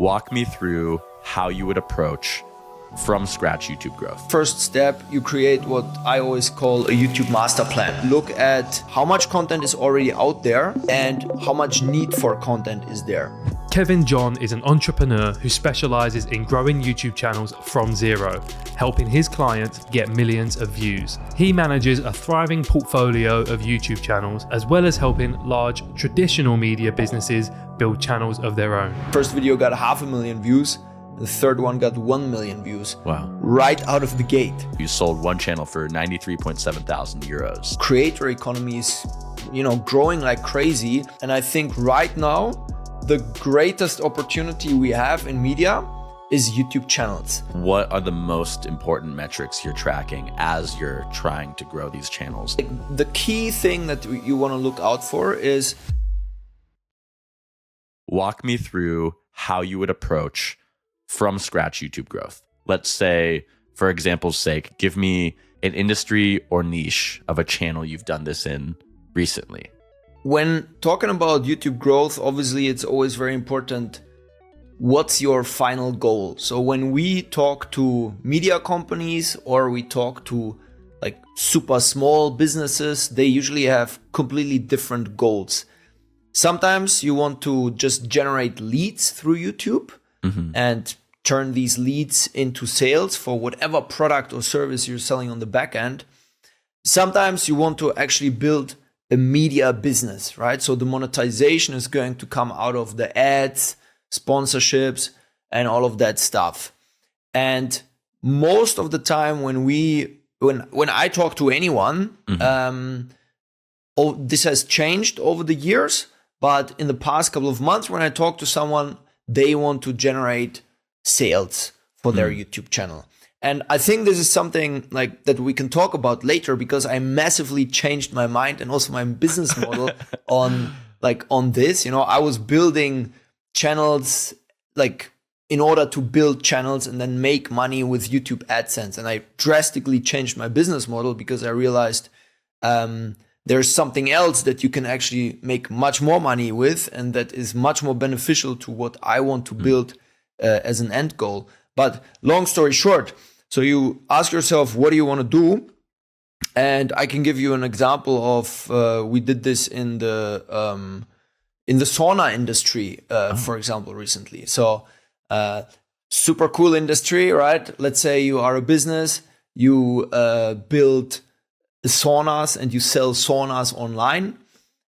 Walk me through how you would approach from scratch YouTube growth. First step, you create what I always call a YouTube Masterplan. Look at how much content is already out there and how much need for content is there. Kevin Jon is an entrepreneur who specializes in growing YouTube channels from zero, helping his clients get millions of views. He manages a thriving portfolio of YouTube channels, as well as helping large traditional media businesses build channels of their own. First video got 500,000 views. The third one got 1 million views. Wow. Right out of the gate. You sold one channel for 93.7 thousand euros. Creator economy is, growing like crazy. And I think right now, the greatest opportunity we have in media is YouTube channels. What are the most important metrics you're tracking as you're trying to grow these channels? The key thing that you want to look out for is... Walk me through how you would approach from scratch YouTube growth. Let's say, for example's sake, give me an industry or niche of a channel you've done this in recently. When talking about YouTube growth, obviously it's always very important. What's your final goal? So when we talk to media companies or we talk to like super small businesses, they usually have completely different goals. Sometimes you want to just generate leads through YouTube and turn these leads into sales for whatever product or service you're selling on the back end. Sometimes you want to actually build a media business, right? So the monetization is going to come out of the ads, sponsorships, and all of that stuff. And most of the time when I talk to anyone, this has changed over the years, but in the past couple of months when I talk to someone, they want to generate sales for their YouTube channel. And I think this is something like that we can talk about later, because I massively changed my mind and also my business model on this. I was building channels in order to build channels and then make money with YouTube AdSense. And I drastically changed my business model because I realized there's something else that you can actually make much more money with, and that is much more beneficial to what I want to build as an end goal. But long story short, so you ask yourself, what do you want to do? And I can give you an example of we did this in the sauna industry, for example, recently. So super cool industry, right? Let's say you are a business, you build saunas and you sell saunas online.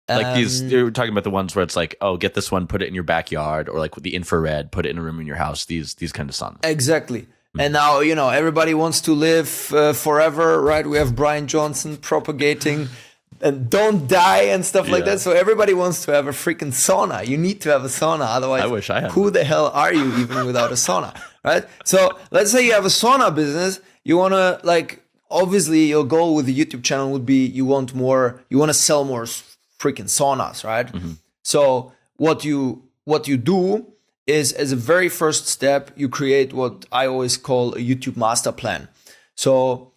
Like these, you're talking about the ones where it's like, oh, get this one, put it in your backyard, or like with the infrared, put it in a room in your house. These kind of saunas. Exactly. And now, everybody wants to live forever, right? We have Brian Johnson propagating and don't die and stuff like that. So everybody wants to have a freaking sauna. You need to have a sauna. Otherwise, I wish I had. Who the hell are you even without a sauna, right? So let's say you have a sauna business. You want to obviously your goal with the YouTube channel would be you want to sell more freaking saunas, right? So what you do is, as a very first step, you create what I always call a YouTube Masterplan. So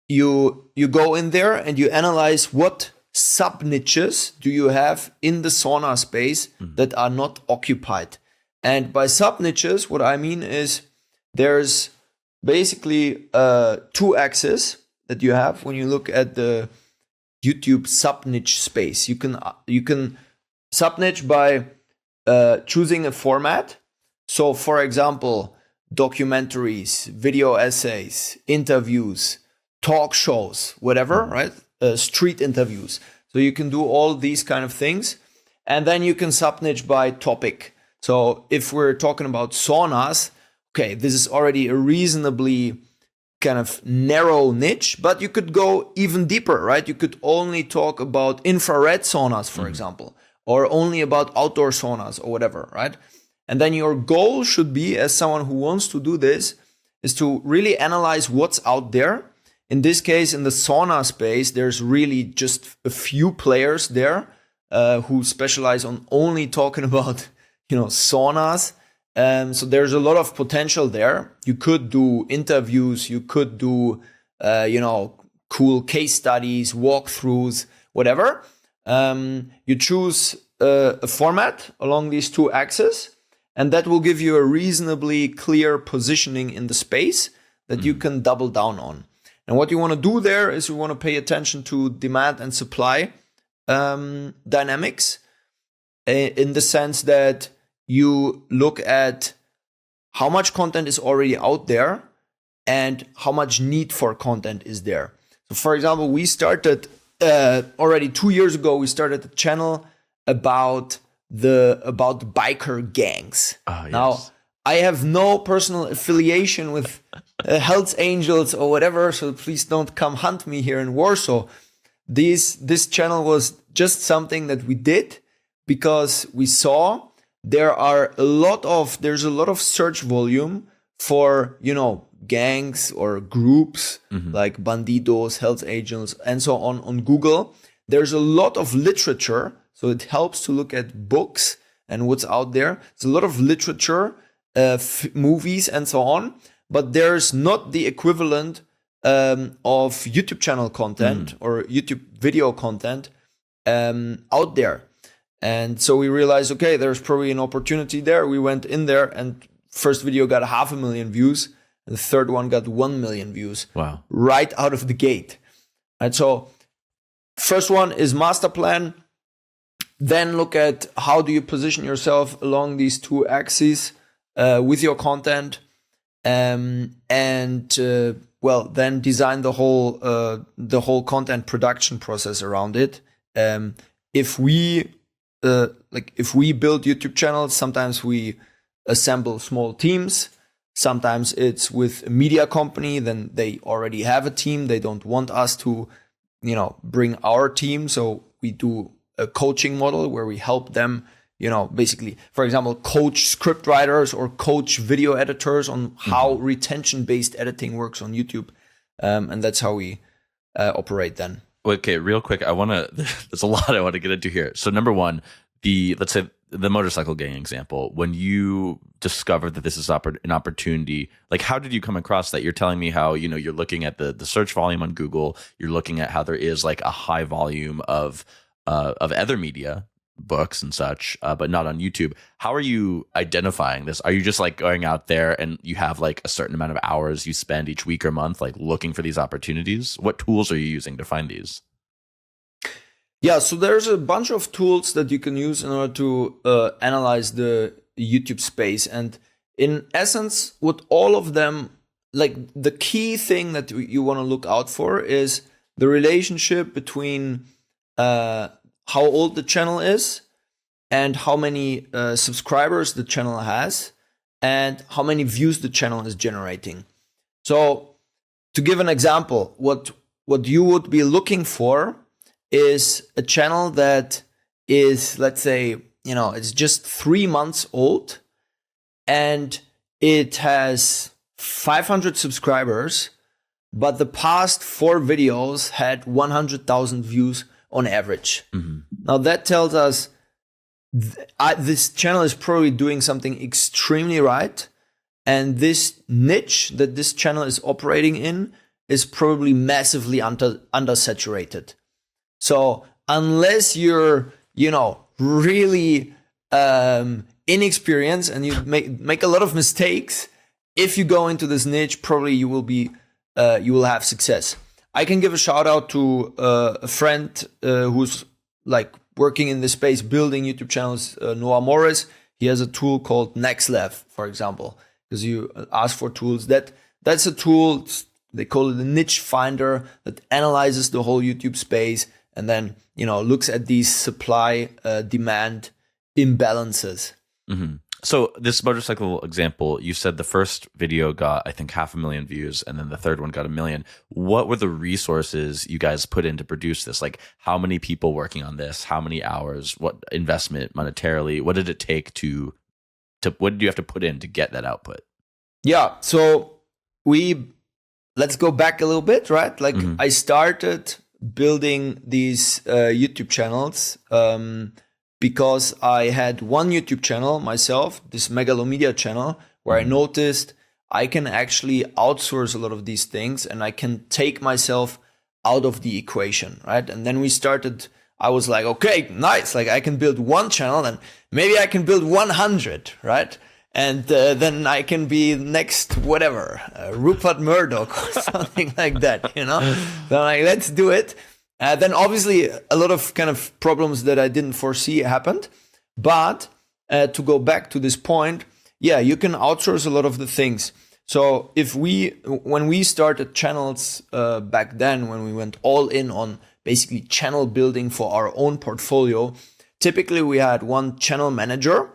you go in there and you analyze what sub niches do you have in the sauna space that are not occupied. And by sub niches, what I mean is there's basically two axes that you have when you look at the YouTube sub niche space. You can sub niche by choosing a format. So, for example, documentaries, video essays, interviews, talk shows, whatever, right? Street interviews. So you can do all these kind of things. And then you can sub niche by topic. So if we're talking about saunas, okay, this is already a reasonably kind of narrow niche, but you could go even deeper, right? You could only talk about infrared saunas, for example, or only about outdoor saunas or whatever, right? And then your goal should be, as someone who wants to do this, is to really analyze what's out there. In this case, in the sauna space, there's really just a few players there who specialize on only talking about, saunas. So there's a lot of potential there. You could do interviews, you could do, cool case studies, walkthroughs, whatever. You choose a format along these two axes, And that will give you a reasonably clear positioning in the space that you can double down on. And what you want to do there is you want to pay attention to demand and supply dynamics, in the sense that you look at how much content is already out there and how much need for content is there. So for example, we started already 2 years ago, we started a channel about biker gangs. Yes. Now, I have no personal affiliation with Hells Angels or whatever, so please don't come hunt me here in Warsaw. This channel was just something that we did because we saw there's a lot of search volume for, gangs or groups like Bandidos, Hells Angels, and so on Google. There's a lot of literature, so it helps to look at books and what's out there. It's a lot of literature, movies, and so on, but there's not the equivalent of YouTube channel content or YouTube video content out there. And so we realized, okay, there's probably an opportunity there. We went in there, and first video got 500,000 views, and the third one got 1 million views. Wow. Right out of the gate. And so first one is Masterplan. Then look at how do you position yourself along these two axes with your content, then design the whole content production process around it. If we build YouTube channels, sometimes we assemble small teams. Sometimes it's with a media company, then they already have a team. They don't want us to, bring our team. So we do a coaching model where we help them, basically, for example, coach script writers or coach video editors on how retention-based editing works on YouTube. And that's how we operate then. Okay, real quick, there's a lot I want to get into here. So number one, let's say the motorcycle gang example, when you discovered that this is an opportunity, like how did you come across that? You're telling me how, you're looking at the search volume on Google, you're looking at how there is like a high volume of other media, books and such, but not on YouTube. How are you identifying this? Are you just like going out there and you have like a certain amount of hours you spend each week or month, like looking for these opportunities? What tools are you using to find these? Yeah, so there's a bunch of tools that you can use in order to analyze the YouTube space. And in essence, what all of them, like the key thing that you want to look out for is the relationship between how old the channel is and how many subscribers the channel has and how many views the channel is generating. So to give an example, what you would be looking for is a channel that is, let's say, it's just 3 months old and it has 500 subscribers, but the past 4 videos had 100,000 views on average. Now that tells us this channel is probably doing something extremely right, and this niche that this channel is operating in is probably massively undersaturated. So unless you're, really inexperienced and you make a lot of mistakes, if you go into this niche, probably you will have success. I can give a shout out to a friend who's like working in this space, building YouTube channels, Noah Morris. He has a tool called NextLev, for example, because you ask for tools. That's a tool, they call it a niche finder, that analyzes the whole YouTube space and then, looks at these supply demand imbalances. So this motorcycle example, you said the first video got, I think, 500,000 views, and then the third one got 1 million. What were the resources you guys put in to produce this? Like, how many people working on this? How many hours? What investment monetarily? What did it take to what did you have to put in to get that output? Yeah, so let's go back a little bit, right? Like I started building these YouTube channels because I had one YouTube channel myself, this Megalomedia channel, where I noticed I can actually outsource a lot of these things and I can take myself out of the equation, right? And then I was like, okay, nice. Like I can build one channel and maybe I can build 100, right? and then I can be next whatever Rupert Murdoch or something like that, you know. So I'm like, let's do it. Then obviously a lot of kind of problems that I didn't foresee happened, but to go back to this point, yeah, you can outsource a lot of the things. So when we started channels back then, when we went all in on basically channel building for our own portfolio, typically we had one channel manager.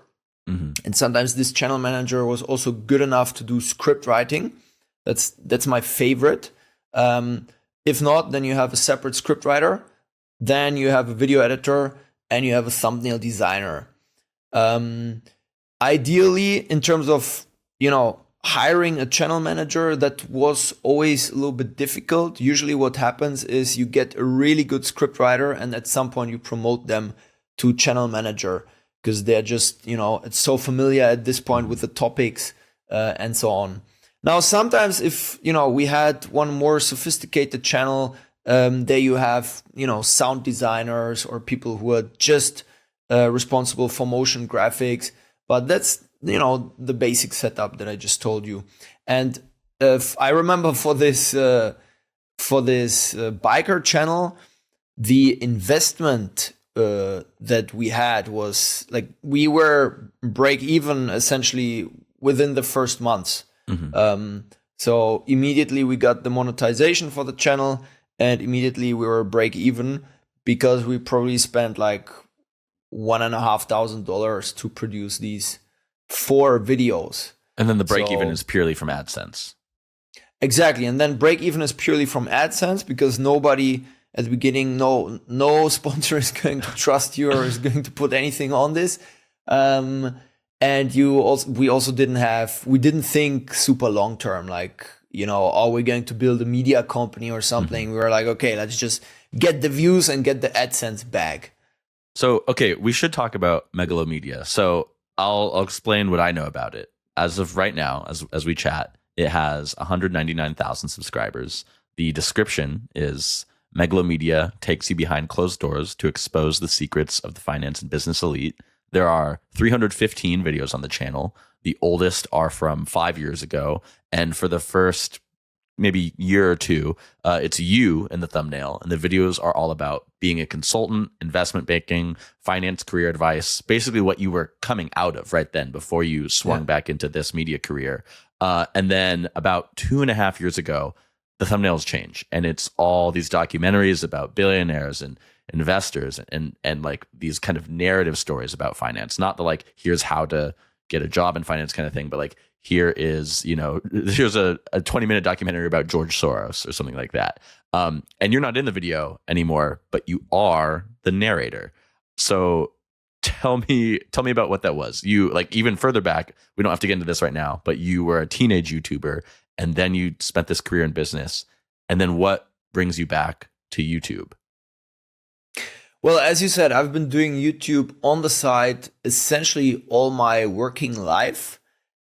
And sometimes this channel manager was also good enough to do script writing. That's my favorite. If not, then you have a separate script writer, then you have a video editor, and you have a thumbnail designer. Ideally, in terms of, you know, hiring a channel manager, that was always a little bit difficult. Usually what happens is you get a really good script writer, and at some point you promote them to channel manager, because they're just, you know, it's so familiar at this point with the topics and so on. Now, sometimes if, you know, we had one more sophisticated channel, there you have, you know, sound designers or people who are just responsible for motion graphics. But that's, you know, the basic setup that I just told you. And I remember for this biker channel, the investment that we had was like, we were break even essentially within the first months. So immediately we got the monetization for the channel, and immediately we were break even, because we probably spent like $1,500 to produce these 4 videos. And then the break even is purely from AdSense. Exactly. And then break even is purely from AdSense, because nobody at the beginning, no sponsor is going to trust you or is going to put anything on this. And we also didn't think super long term, like, you know, are we going to build a media company or something? We were like, okay, let's just get the views and get the AdSense bag. So, okay, we should talk about Megalomedia. So I'll explain what I know about it. As of right now, as we chat, it has 199,000 subscribers. The description is: Megalomedia takes you behind closed doors to expose the secrets of the finance and business elite. There are 315 videos on the channel. The oldest are from 5 years ago. And for the first maybe year or two, it's you in the thumbnail. And the videos are all about being a consultant, investment banking, finance career advice, basically what you were coming out of right then before you swung back into this media career. And then about 2.5 years ago, the thumbnails change, and it's all these documentaries about billionaires and investors and like these kind of narrative stories about finance. Not the like, here's how to get a job in finance kind of thing, but like, here is, you know, here's a 20-minute documentary about George Soros or something like that. And you're not in the video anymore, but you are the narrator. So tell me about what that was. You, like, even further back, we don't have to get into this right now, but you were a teenage YouTuber, and then you spent this career in business. And then what brings you back to YouTube? Well, as you said, I've been doing YouTube on the side essentially all my working life.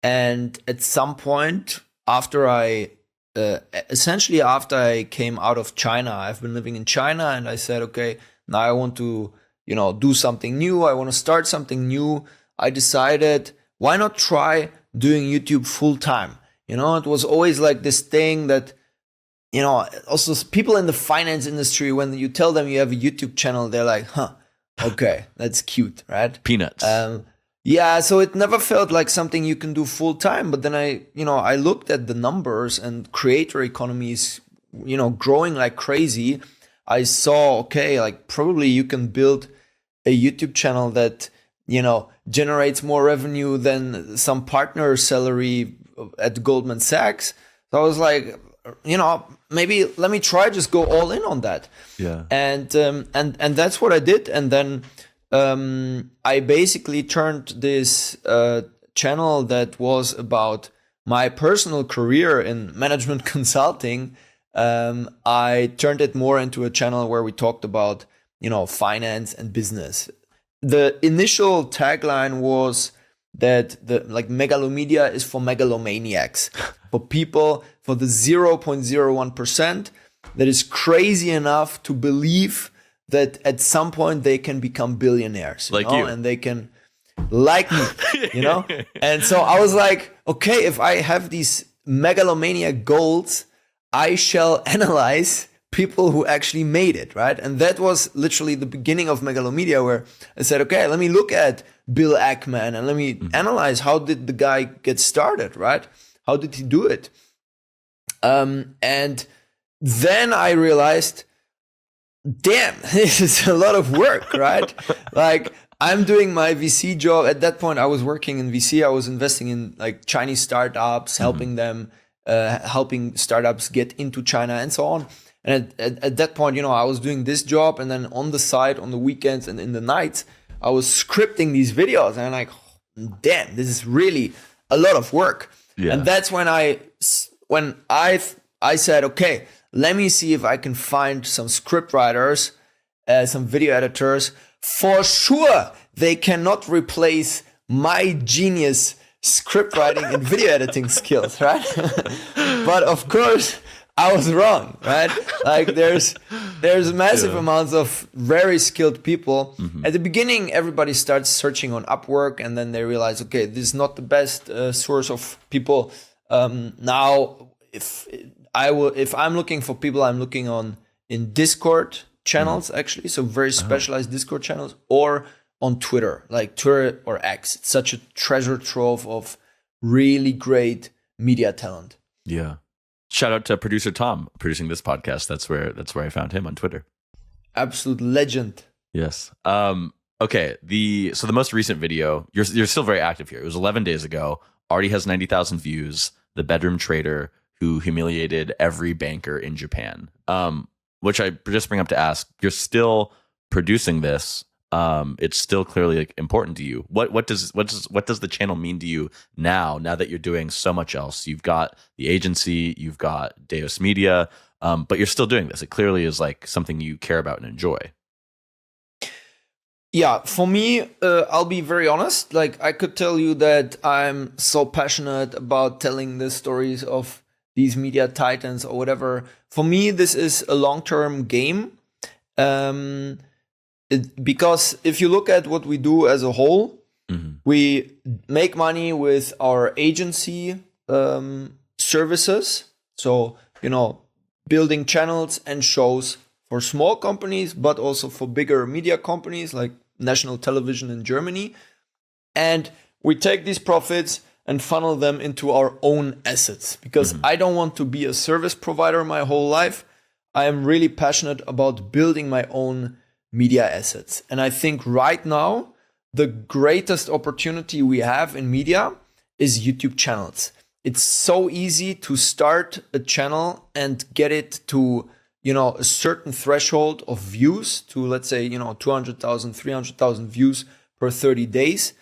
And at some point after I came out of China, I've been living in China, and I said, okay, now I want to, you know, do something new. I want to start something new. I decided, why not try doing YouTube full time? You know, it was always like this thing that, you know, also people in the finance industry, when you tell them you have a YouTube channel, they're like, huh, okay, that's cute, right? Peanuts. Yeah, so it never felt like something you can do full time. But then I looked at the numbers, and creator economy is, you know, growing like crazy. I saw, okay, like probably you can build a YouTube channel that, you know, generates more revenue than some partner salary at Goldman Sachs. So I was like, you know, maybe let me try, just go all in on that. Yeah. And that's what I did. And then I basically turned this channel that was about my personal career in management consulting. I turned it more into a channel where we talked about, you know, finance and business. The initial tagline was that Megalomedia is for megalomaniacs, for people, for the 0.01% that is crazy enough to believe that at some point they can become billionaires, like you. And they can, like me, you know? And so I was like, okay, if I have these megalomania goals, I shall analyze people who actually made it, right? And that was literally the beginning of Megalomedia, where I said, okay, let me look at Bill Ackman and let me analyze how did the guy get started, right? How did he do it? And then I realized, damn, this is a lot of work, right? Like, I'm doing my VC job. At that point, I was working in VC. I was investing in like Chinese startups, helping them, helping startups get into China and so on. And at that point, you know, I was doing this job, and then on the side, on the weekends and in the nights, I was scripting these videos, and I'm like, damn, this is really a lot of work. Yeah. And that's when I said, okay, let me see if I can find some script writers, some video editors. For sure, they cannot replace my genius script writing and video editing skills, right? But of course, I was wrong, right? Like there's massive amounts of very skilled people. At the beginning, everybody starts searching on Upwork, and then they realize, okay, this is not the best source of people. Now, if I'm looking for people, I'm looking in Discord channels, actually, so very specialized Discord channels, or on Twitter, like Twitter or X. It's such a treasure trove of really great media talent. Yeah. Shout out to producer Tom producing this podcast. That's where I found him on Twitter. Absolute legend. Yes. Okay. So the most recent video, you're still very active here. It was 11 days ago. Already has 90,000 views. The bedroom trader who humiliated every banker in Japan. Which I just bring up to ask, you're still producing this. It's still clearly like important to you. What does the channel mean to you now that you're doing so much else? You've got the agency, you've got Deus Media, but you're still doing this. It clearly is like something you care about and enjoy. Yeah, for me, I'll be very honest. Like, I could tell you that I'm so passionate about telling the stories of these media titans or whatever. For me, this is a long-term game. Because if you look at what we do as a whole, we make money with our agency services. So, you know, building channels and shows for small companies, but also for bigger media companies like national television in Germany. And we take these profits and funnel them into our own assets, because I don't want to be a service provider my whole life. I am really passionate about building my own media assets. And I think right now, the greatest opportunity we have in media is YouTube channels. It's so easy to start a channel and get it to, you know, a certain threshold of views, to, let's say, you know, 200,000, 300,000 views per 30 days.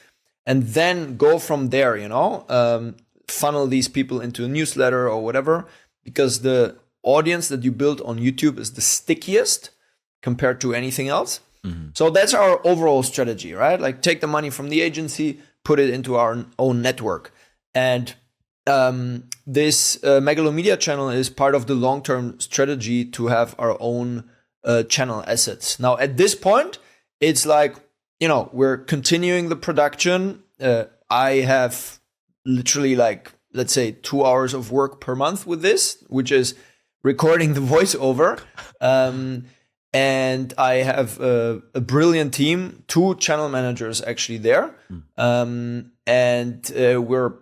And then go from there, you know, funnel these people into a newsletter or whatever, because the audience that you build on YouTube is the stickiest compared to anything else. So that's our overall strategy, right? Like, take the money from the agency, put it into our own network. And this Megalomedia channel is part of the long-term strategy to have our own channel assets. Now, at this point, it's like, you know, we're continuing the production. I have literally, like, let's say 2 hours of work per month with this, which is recording the voiceover. And I have a brilliant team, 2 channel managers actually there. And we're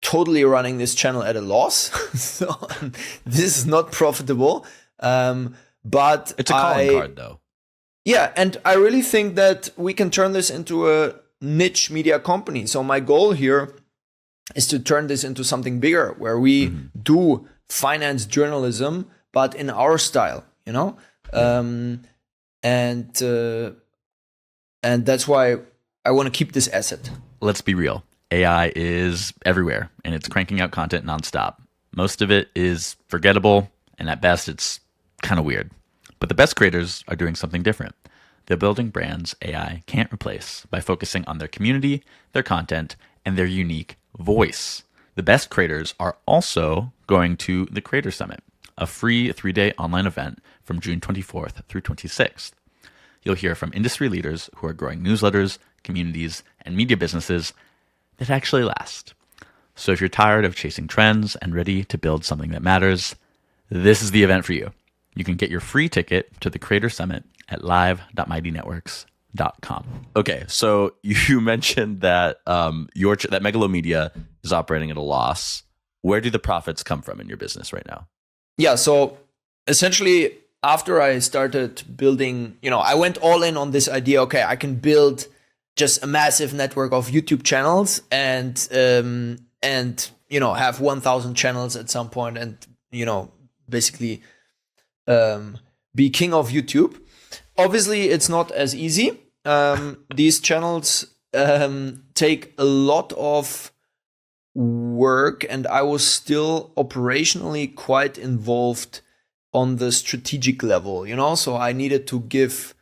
totally running this channel at a loss. So this is not profitable. But it's a calling card, though. Yeah, and I really think that we can turn this into a niche media company. So my goal here is to turn this into something bigger, where we do finance journalism, but in our style, you know? And that's why I want to keep this asset. Let's be real. AI is everywhere, and it's cranking out content nonstop. Most of it is forgettable, and at best, it's kind of weird. But the best creators are doing something different. They're building brands AI can't replace by focusing on their community, their content, and their unique voice. The best creators are also going to the Creator Summit, a free 3-day online event from June 24th through 26th. You'll hear from industry leaders who are growing newsletters, communities, and media businesses that actually last. So if you're tired of chasing trends and ready to build something that matters, this is the event for you. You can get your free ticket to the Creator Summit at live.mightynetworks.com. Okay, so you mentioned that that Megalomedia is operating at a loss. Where do the profits come from in your business right now? Yeah, so essentially, after I started building, I went all in on this idea. Okay, I can build just a massive network of YouTube channels and have 1,000 channels at some point, and basically be king of YouTube. Obviously, it's not as easy. These channels take a lot of work, and I was still operationally quite involved on the strategic level, so I needed to give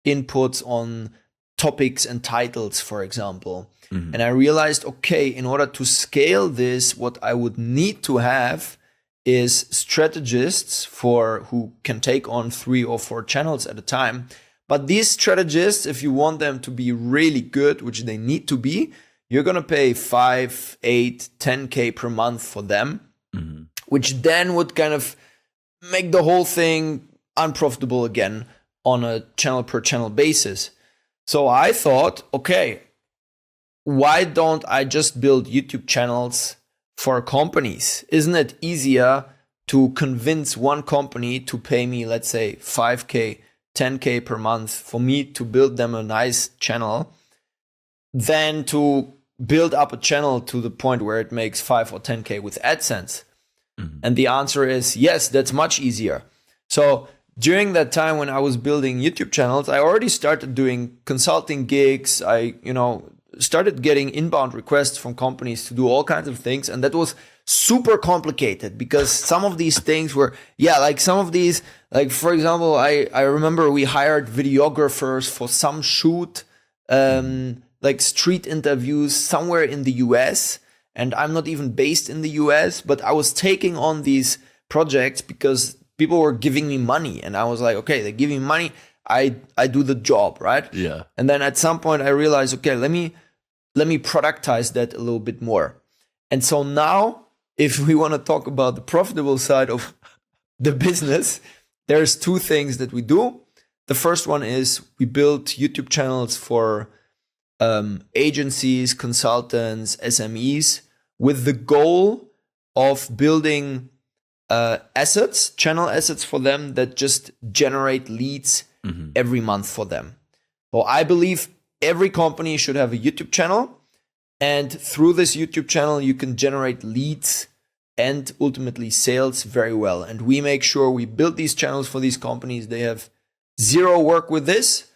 inputs on topics and titles, for example. Mm-hmm. And I realized, okay, in order to scale this, what I would need to have is strategists who can take on 3 or 4 channels at a time. But these strategists, if you want them to be really good, which they need to be, you're going to pay 5, 8, 10K per month for them, mm-hmm. which then would kind of make the whole thing unprofitable again on a channel per channel basis. So I thought, okay, why don't I just build YouTube channels for companies? Isn't it easier to convince one company to pay me, let's say, 5K, 10K per month for me to build them a nice channel than to build up a channel to the point where it makes 5 or 10K with AdSense? Mm-hmm. And the answer is yes, that's much easier. So during that time when I was building YouTube channels, I already started doing consulting gigs. I, started getting inbound requests from companies to do all kinds of things. And that was super complicated because some of these things were, for example, I remember we hired videographers for some shoot, like street interviews somewhere in the US. And I'm not even based in the US, but I was taking on these projects because people were giving me money. And I was like, okay, they give me money, I do the job, right? Yeah. And then at some point I realized, okay, let me productize that a little bit more. And so now, if we want to talk about the profitable side of the business, there's 2 things that we do. The first one is we build YouTube channels for agencies, consultants, SMEs, with the goal of building channel assets for them that just generate leads mm-hmm. every month for them. So I believe every company should have a YouTube channel, and through this YouTube channel, you can generate leads and ultimately sales very well. And we make sure we build these channels for these companies. They have 0 work with this.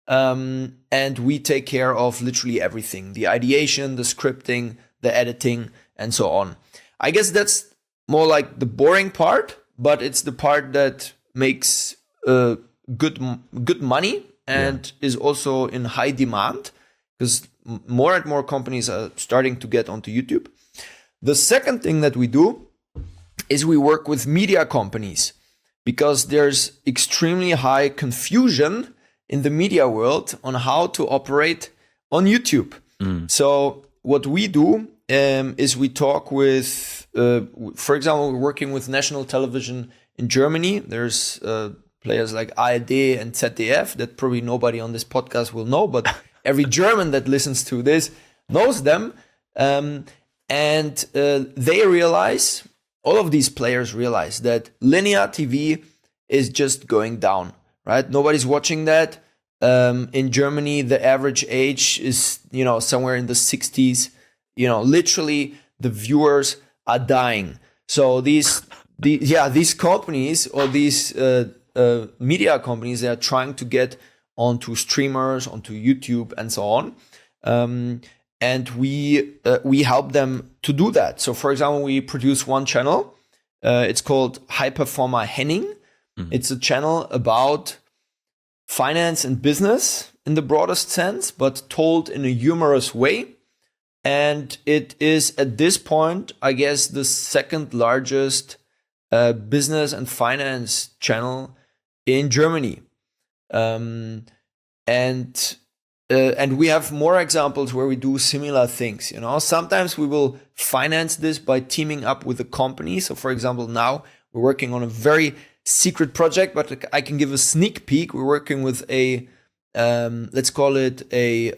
And we take care of literally everything: the ideation, the scripting, the editing, and so on. I guess that's more like the boring part, but it's the part that makes good money and is also in high demand because more and more companies are starting to get onto YouTube. The second thing that we do is we work with media companies because there's extremely high confusion in the media world on how to operate on YouTube. Mm. So what we do is we talk with, for example, we're working with national television in Germany. There's players like ARD and ZDF that probably nobody on this podcast will know, but every German that listens to this knows them. And they realize, all of these players realize that linear TV is just going down, right? Nobody's watching that. In Germany, the average age is, somewhere in the 60s. Literally the viewers are dying. So these companies or these media companies, they are trying to get onto streamers, onto YouTube, and so on. And we help them to do that. So, for example, we produce one channel. It's called High Performer Henning. Mm-hmm. It's a channel about finance and business in the broadest sense, but told in a humorous way. And it is, at this point, I guess, the second largest business and finance channel in Germany. And and we have more examples where we do similar things. Sometimes we will finance this by teaming up with a company. So, for example, now we're working on a very secret project, but I can give a sneak peek. We're working with a let's call it a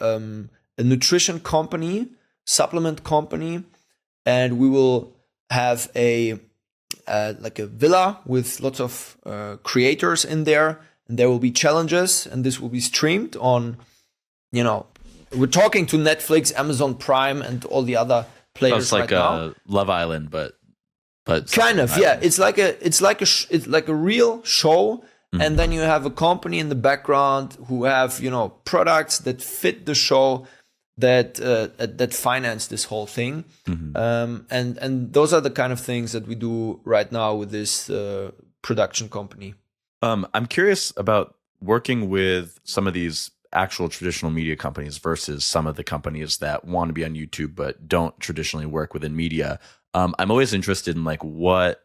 nutrition company, supplement company, and we will have a villa with lots of creators in there, and there will be challenges, and this will be streamed on. We're talking to Netflix, Amazon Prime, and all the other players. So it's like now. Love Island, but kind of, yeah. It's like a real show, and then you have a company in the background who have products that fit the show, that finance this whole thing, and those are the kind of things that we do right now with this production company. I'm curious about working with some of these actual traditional media companies versus some of the companies that want to be on YouTube but don't traditionally work within media. I'm always interested in like what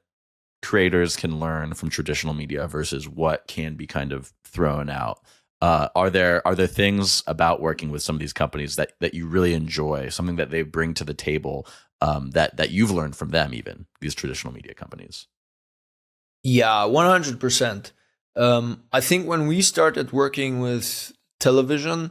creators can learn from traditional media versus what can be kind of thrown out. Are there things about working with some of these companies that you really enjoy, something that they bring to the table that you've learned from them, even these traditional media companies? Yeah, 100%. I think when we started working with television,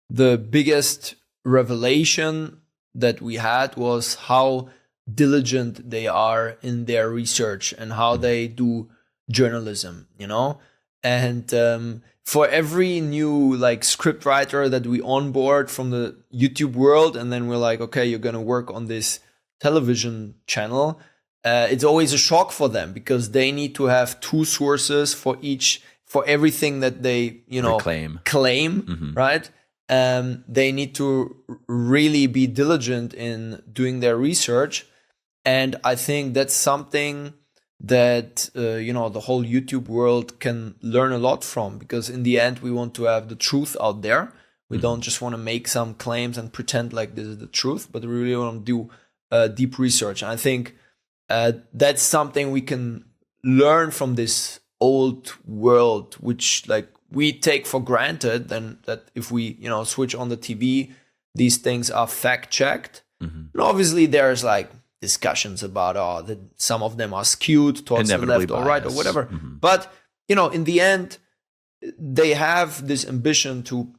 the biggest revelation that we had was how diligent they are in their research and how they do journalism, and for every new script writer that we onboard from the YouTube world, and then we're like, okay, you're gonna work on this television channel, it's always a shock for them because they need to have two sources for everything that they claim, right? They need to really be diligent in doing their research, and I think that's something that the whole YouTube world can learn a lot from, because in the end we want to have the truth out there. We don't just want to make some claims and pretend like this is the truth, but we really want to do deep research. And I think that's something we can learn from this old world, which we take for granted, then that if we switch on the TV, these things are fact checked. And obviously there's discussions about that some of them are skewed towards the left or right or whatever. But in the end, they have this ambition to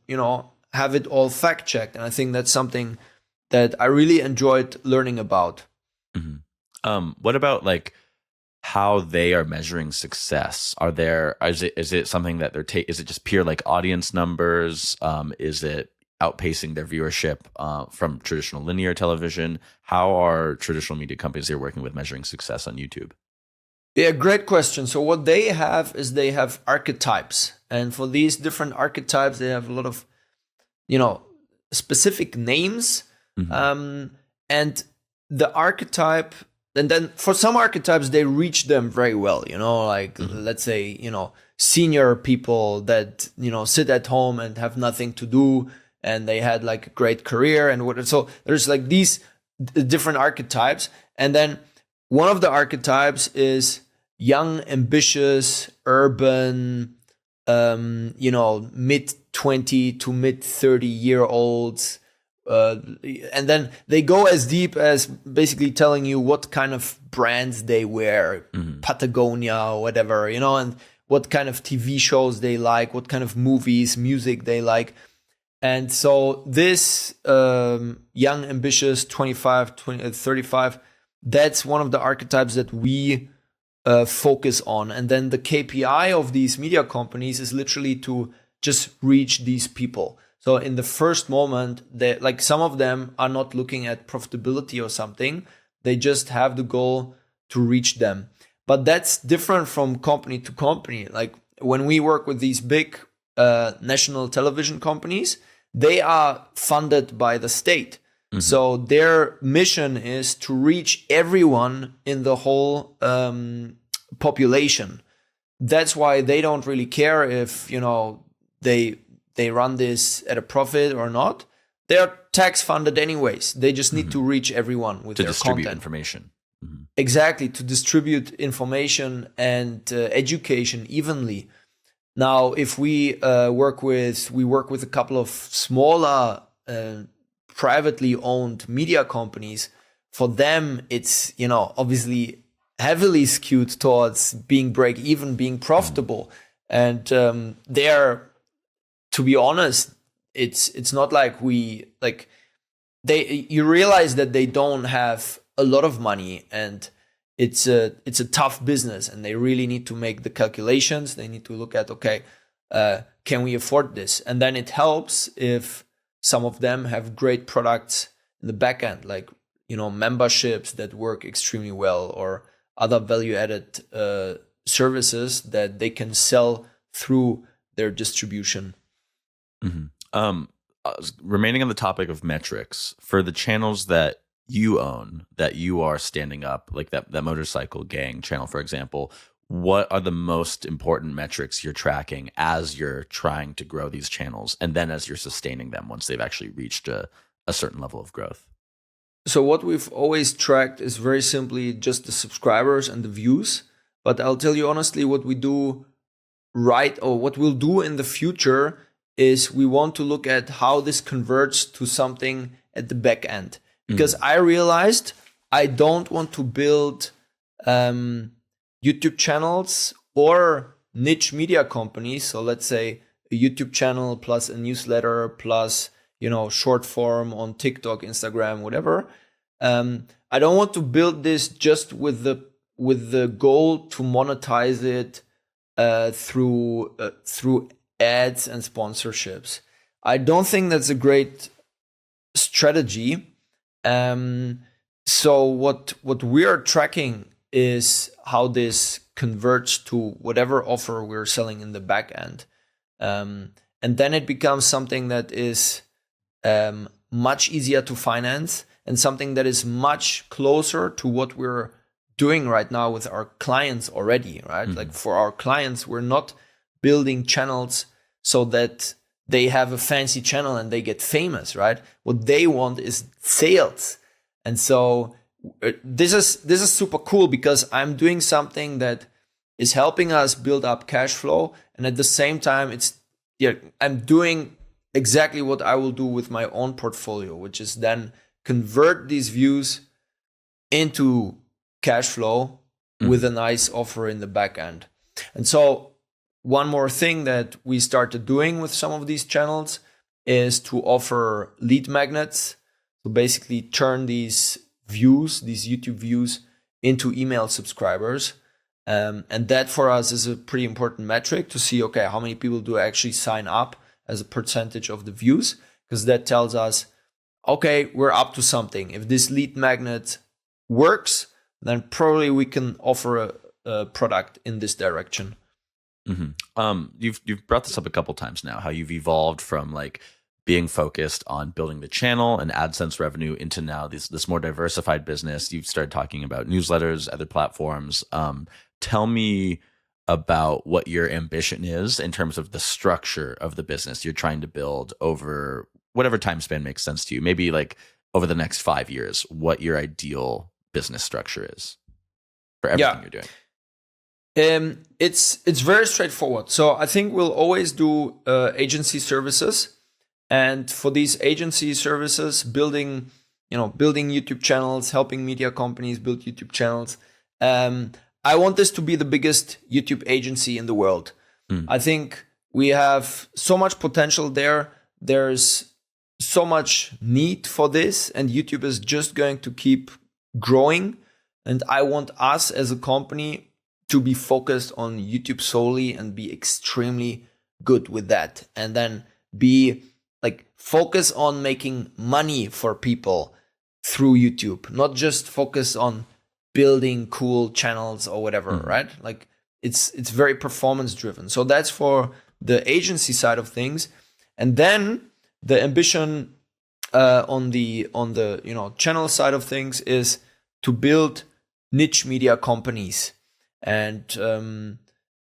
have it all fact checked, and I think that's something that I really enjoyed learning about. What about how they are measuring success? Is it something that is it just pure audience numbers? Is it outpacing their viewership from traditional linear television? How are traditional media companies they're working with measuring success on YouTube? Yeah, great question. So what they have is they have archetypes, and for these different archetypes, they have a lot of specific names, and the archetype. And then for some archetypes, they reach them very well, let's say, senior people that, sit at home and have nothing to do, and they had a great career and what. So there's these different archetypes. And then one of the archetypes is young, ambitious, urban, mid 20 to mid 30-year-olds. And then they go as deep as basically telling you what kind of brands they wear, Patagonia or whatever, and what kind of TV shows they like, what kind of movies, music they like. And so this young, ambitious, 25, 35, that's one of the archetypes that we focus on. And then the KPI of these media companies is literally to just reach these people. So in the first moment, some of them are not looking at profitability or something. They just have the goal to reach them. But that's different from company to company. When we work with these big national television companies, they are funded by the state. So their mission is to reach everyone in the whole population. That's why they don't really care if, they run this at a profit or not. They're tax funded anyways. They just need to reach everyone with their content. To distribute information. Exactly, to distribute information and education evenly. Now, if we work with a couple of smaller privately owned media companies, for them it's, you know, obviously heavily skewed towards being break even, being profitable, and they're, to be honest, it's not like you realize that they don't have a lot of money, and it's a tough business, and they really need to make the calculations. They need to look at, okay, can we afford this? And then it helps if some of them have great products in the back end, like, you know, memberships that work extremely well, or other value added services that they can sell through their distribution. Mm-hmm. Remaining on the topic of metrics, for the channels that you own, that you are standing up, like that motorcycle gang channel, for example, what are the most important metrics you're tracking as you're trying to grow these channels, and then as you're sustaining them once they've actually reached a certain level of growth? So what we've always tracked is very simply just the subscribers and the views. But I'll tell you honestly, what we do what we'll do in the future is we want to look at how this converts to something at the back end. Because I realized I don't want to build YouTube channels or niche media companies. So let's say a YouTube channel plus a newsletter plus, you know, short form on TikTok, Instagram, whatever. I don't want to build this just with the goal to monetize it through ads and sponsorships. I don't think that's a great strategy. So what we are tracking is how this converts to whatever offer we're selling in the back end. And then it becomes something that is much easier to finance, and something that is much closer to what we're doing right now with our clients already, right? Like for our clients, we're not building channels so that they have a fancy channel and they get famous, right? What they want is sales. And so this is super cool, because I'm doing something that is helping us build up cash flow, and at the same time I'm doing exactly what I will do with my own portfolio, which is then convert these views into cash flow with a nice offer in the back end. And so one more thing that we started doing with some of these channels is to offer lead magnets. So basically turn these YouTube views into email subscribers. And that for us is a pretty important metric to see, okay, how many people do actually sign up as a percentage of the views? Because that tells us, okay, we're up to something. If this lead magnet works, then probably we can offer a product in this direction. Mm-hmm. You've brought this up a couple times now, how you've evolved from like being focused on building the channel and AdSense revenue into now this more diversified business. You've started talking about newsletters, other platforms. Tell me about what your ambition is in terms of the structure of the business you're trying to build over whatever time span makes sense to you. Maybe like over the next 5 years, what your ideal business structure is for everything you're doing. It's very straightforward. So I think we'll always do agency services, and for these agency services, building YouTube channels, helping media companies build YouTube channels. I want this to be the biggest YouTube agency in the world. I think we have so much potential there. There's so much need for this, and YouTube is just going to keep growing. And I want us as a company to be focused on YouTube solely and be extremely good with that. And then be like focus on making money for people through YouTube, not just focus on building cool channels or whatever, right? Like it's very performance driven. So that's for the agency side of things. And then the ambition on the channel side of things is to build niche media companies. And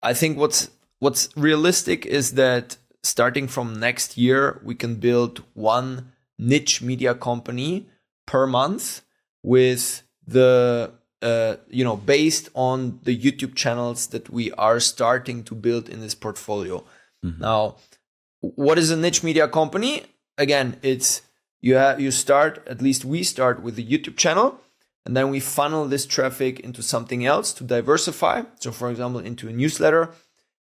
I think what's realistic is that starting from next year, we can build one niche media company per month with the based on the YouTube channels that we are starting to build in this portfolio. Now, what is a niche media company? Again, it's you start, at least we start with the YouTube channel, and then we funnel this traffic into something else to diversify. So for example, into a newsletter,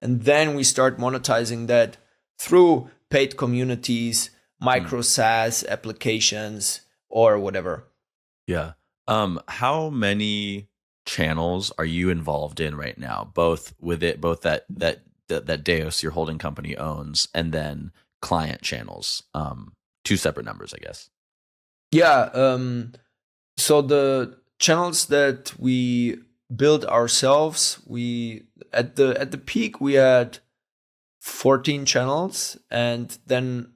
and then we start monetizing that through paid communities, micro SaaS applications, or whatever. Yeah. How many channels are you involved in right now? Both that Deus, your holding company, owns, and then client channels. Two separate numbers, I guess. Yeah. So the channels that we built ourselves, we at the peak we had 14 channels, and then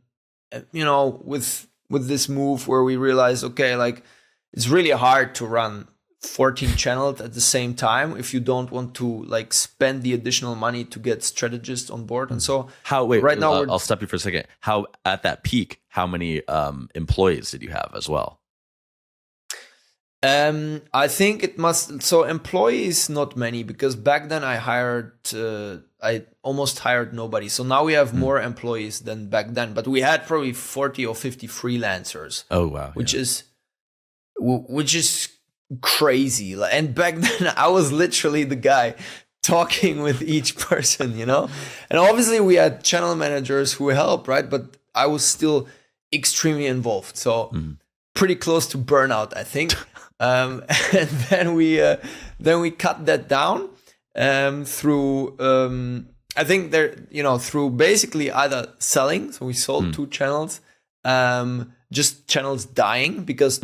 with this move where we realized, okay, like it's really hard to run 14 channels at the same time if you don't want to like spend the additional money to get strategists on board. And so right now I'll stop you for a second. How at that peak, how many employees did you have as well? I think it must, so employees, not many, because back then I almost hired nobody. So now we have more employees than back then, but we had probably 40 or 50 freelancers. Oh, wow. Which is crazy. And back then I was literally the guy talking with each person, and obviously we had channel managers who helped, right? But I was still extremely involved. So pretty close to burnout, I think. And then we cut that down through I think through basically either selling. So we sold 2 channels, just channels dying because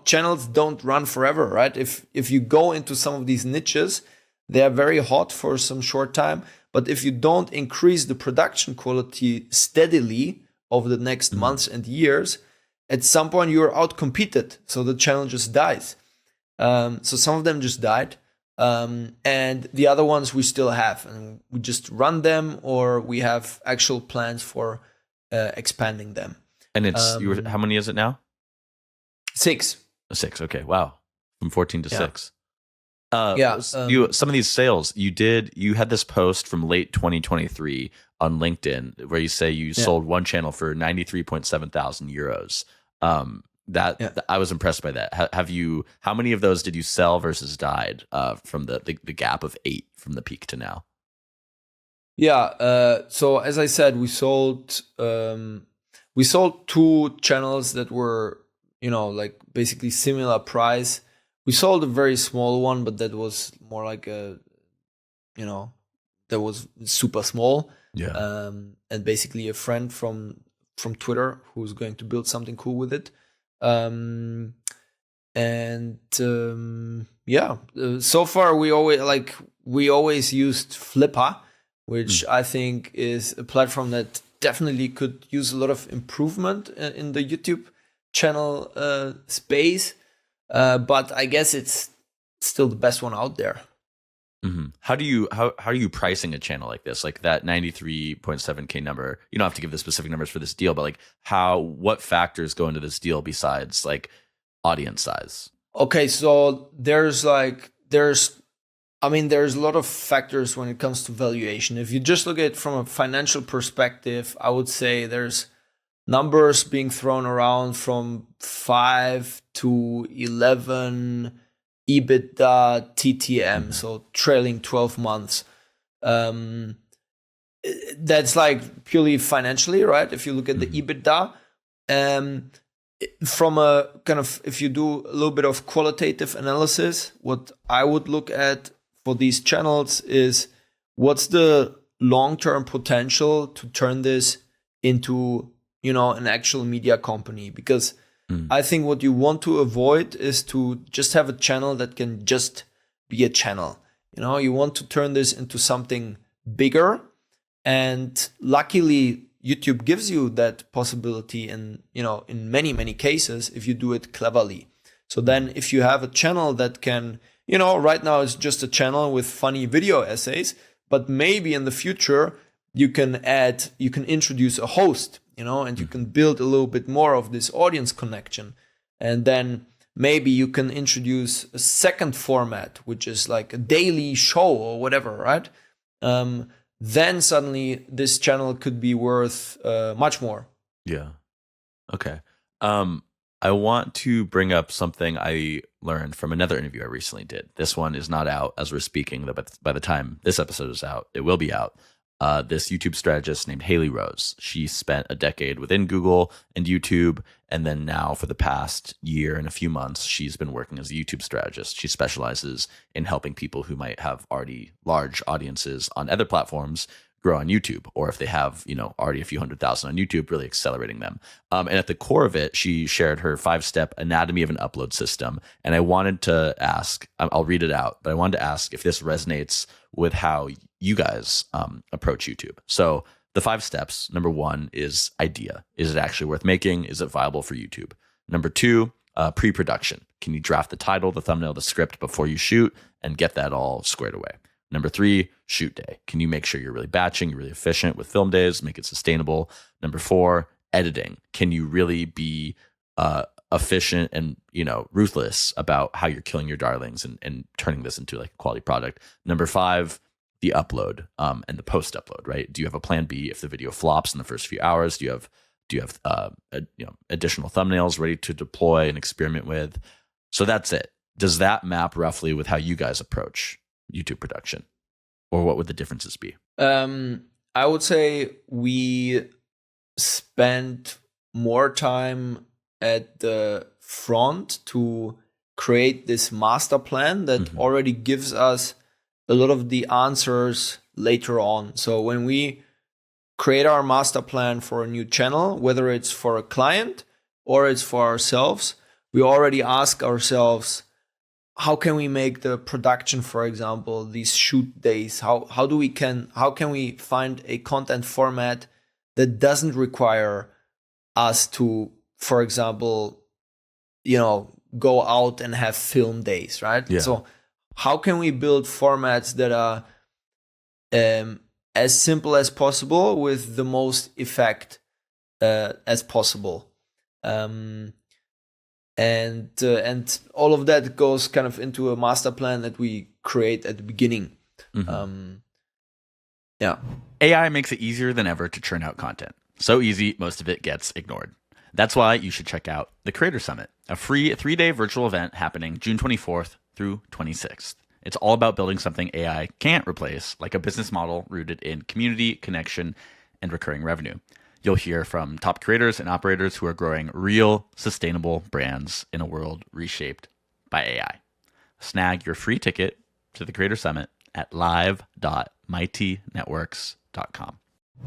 channels don't run forever, right? If you go into some of these niches, they are very hot for some short time. But if you don't increase the production quality steadily over the next months and years, at some point you're outcompeted. So the channel just dies. So some of them just died. And the other ones we still have. And we just run them, or we have actual plans for expanding them. And it's how many is it now? 6. 6. Okay. Wow. From 14 to 6. Some of these sales you had this post from late 2023 on LinkedIn where you say you sold one channel for 93.7 thousand euros. I was impressed by that. How many of those did you sell versus died from the gap of 8 from the peak to now? So as I said, we sold 2 channels that were like basically similar price. We sold a very small one, but that was more like that was super small. Yeah. And basically a friend from Twitter who's going to build something cool with it. So far we always used Flipper, which I think is a platform that definitely could use a lot of improvement in the YouTube channel space. But I guess it's still the best one out there. Mm-hmm. How are you pricing a channel like this, like that 93.7K number? You don't have to give the specific numbers for this deal, but like what factors go into this deal besides like audience size? Okay, so there's a lot of factors when it comes to valuation. If you just look at it from a financial perspective, I would say there's numbers being thrown around from 5 to 11 EBITDA TTM, so trailing 12 months. That's like purely financially, right? If you look at the EBITDA, from a kind of, if you do a little bit of qualitative analysis, what I would look at for these channels is what's the long-term potential to turn this into, an actual media company, because I think what you want to avoid is to just have a channel that can just be a channel. You want to turn this into something bigger. And luckily, YouTube gives you that possibility in many, many cases if you do it cleverly. So then if you have a channel that can, right now it's just a channel with funny video essays, but maybe in the future you can introduce a host, and you can build a little bit more of this audience connection. And then maybe you can introduce a second format, which is like a daily show or whatever, right? Then suddenly this channel could be worth much more. Yeah. Okay. I want to bring up something I learned from another interview I recently did. This one is not out as we're speaking, but by the time this episode is out, it will be out. This YouTube strategist named Haley Rose. She spent a decade within Google and YouTube, and then now for the past year and a few months, she's been working as a YouTube strategist. She specializes in helping people who might have already large audiences on other platforms grow on YouTube, or if they have, already a few 100,000 on YouTube, really accelerating them. And at the core of it, she shared her 5-step anatomy of an upload system. And I wanted to ask, I'll read it out, but I wanted to ask if this resonates with how you guys approach YouTube. So the 5 steps, number 1 is idea. Is it actually worth making? Is it viable for YouTube? Number 2, pre-production. Can you draft the title, the thumbnail, the script before you shoot and get that all squared away? Number 3, shoot day. Can you make sure you're really batching, you're really efficient with film days, make it sustainable? Number 4, editing. Can you really be efficient and ruthless about how you're killing your darlings and turning this into like a quality product? Number 5, the upload and the post upload, right? Do you have a plan B if the video flops in the first few hours? Do you have additional thumbnails ready to deploy and experiment with? So that's it. Does that map roughly with how you guys approach YouTube production, or what would the differences be? I would say we spend more time at the front to create this master plan that already gives us a lot of the answers later on. So when we create our master plan for a new channel, whether it's for a client or it's for ourselves, we already ask ourselves, how can we make the production, for example, these shoot days? How can we find a content format that doesn't require us to, for example, go out and have film days, right? Yeah. So how can we build formats that are as simple as possible with the most effect as possible? And all of that goes kind of into a master plan that we create at the beginning. Yeah. AI makes it easier than ever to churn out content. So easy, most of it gets ignored. That's why you should check out the Creator Summit, a free 3-day virtual event happening June 24th through 26th. It's all about building something AI can't replace, like a business model rooted in community, connection, and recurring revenue. You'll hear from top creators and operators who are growing real, sustainable brands in a world reshaped by AI. Snag your free ticket to the Creator Summit at live.mightynetworks.com.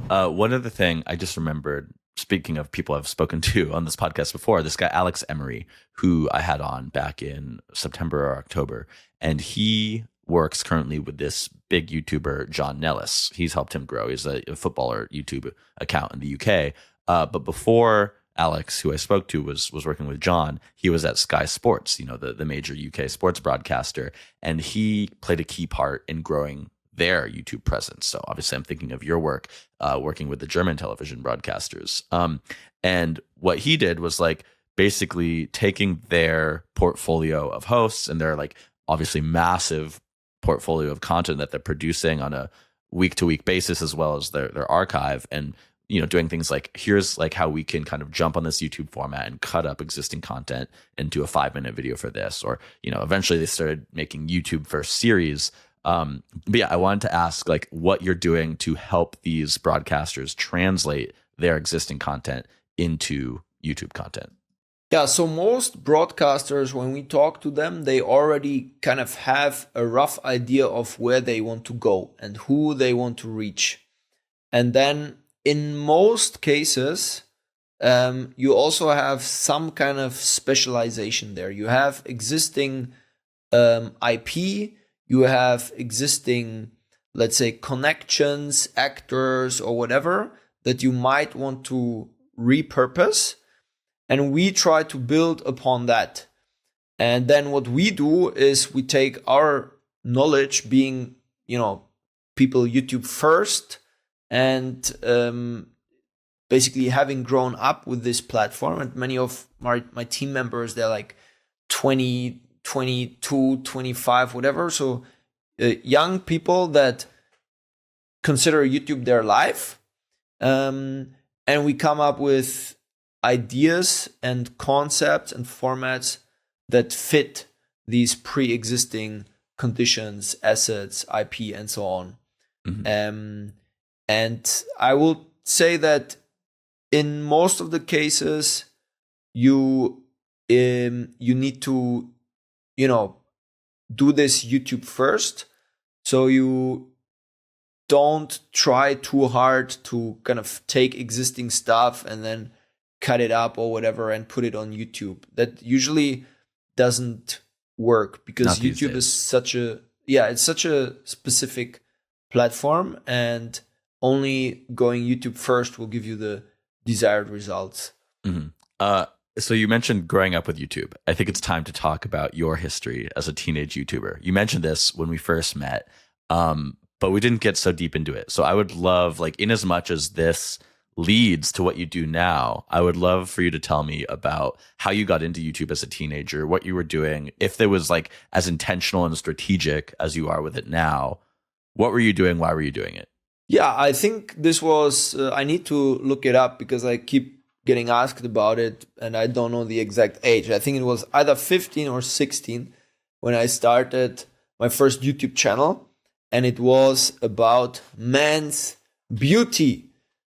One other thing I just remembered, speaking of people I've spoken to on this podcast before, this guy Alex Emery, who I had on back in September or October, and he works currently with this big YouTuber, John Nellis. He's helped him grow. He's a footballer YouTube account in the UK. But before Alex, who I spoke to, was working with John, he was at Sky Sports, the major UK sports broadcaster, and he played a key part in growing their YouTube presence. So obviously I'm thinking of your work, working with the German television broadcasters. And what he did was like basically taking their portfolio of hosts and their like obviously massive portfolio of content that they're producing on a week-to-week basis, as well as their archive, and doing things like, here's like how we can kind of jump on this YouTube format and cut up existing content and do a 5-minute video for this, or eventually they started making YouTube first series. But yeah, I wanted to ask like what you're doing to help these broadcasters translate their existing content into YouTube content. Yeah, so most broadcasters, when we talk to them, they already kind of have a rough idea of where they want to go and who they want to reach. And then in most cases, you also have some kind of specialization there. You have existing IP, you have existing, let's say, connections, actors, or whatever that you might want to repurpose. And we try to build upon that. And then what we do is we take our knowledge, being, people YouTube first, and basically having grown up with this platform. And many of my team members, they're like 20, 22, 25, whatever. So young people that consider YouTube their life. And we come up with ideas and concepts and formats that fit these pre-existing conditions, assets, IP, and so on. And I will say that in most of the cases, you need to, do this YouTube first. So you don't try too hard to kind of take existing stuff and then cut it up or whatever and put it on YouTube. That usually doesn't work because Not these YouTube days. is it's such a specific platform, and only going YouTube first will give you the desired results. So you mentioned growing up with YouTube. I think it's time to talk about your history as a teenage YouTuber. You mentioned this when we first met, but we didn't get so deep into it. So I would love, like, in as much as this leads to what you do now, I would love for you to tell me about how you got into YouTube as a teenager, what you were doing, if there was like as intentional and strategic as you are with it now. What were you doing? Why were you doing it? Yeah, I think this was, I need to look it up because I keep getting asked about it and I don't know the exact age. I think it was either 15 or 16 when I started my first YouTube channel, and it was about men's beauty.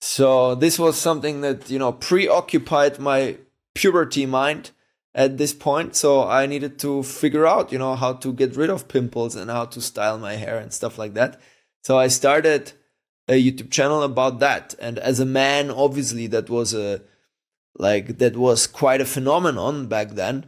So this was something that, preoccupied my puberty mind at this point. So I needed to figure out, how to get rid of pimples and how to style my hair and stuff like that. So I started a YouTube channel about that. And as a man, obviously that was quite a phenomenon back then,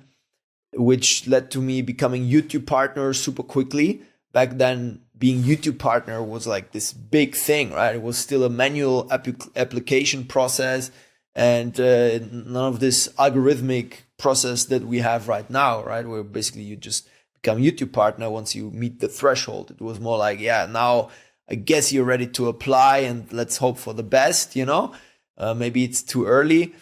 which led to me becoming YouTube partner super quickly. Back then, being YouTube partner was like this big thing, right? It was still a manual application process and none of this algorithmic process that we have right now, right? Where basically you just become YouTube partner once you meet the threshold. It was more like, now I guess you're ready to apply and let's hope for the best, maybe it's too early.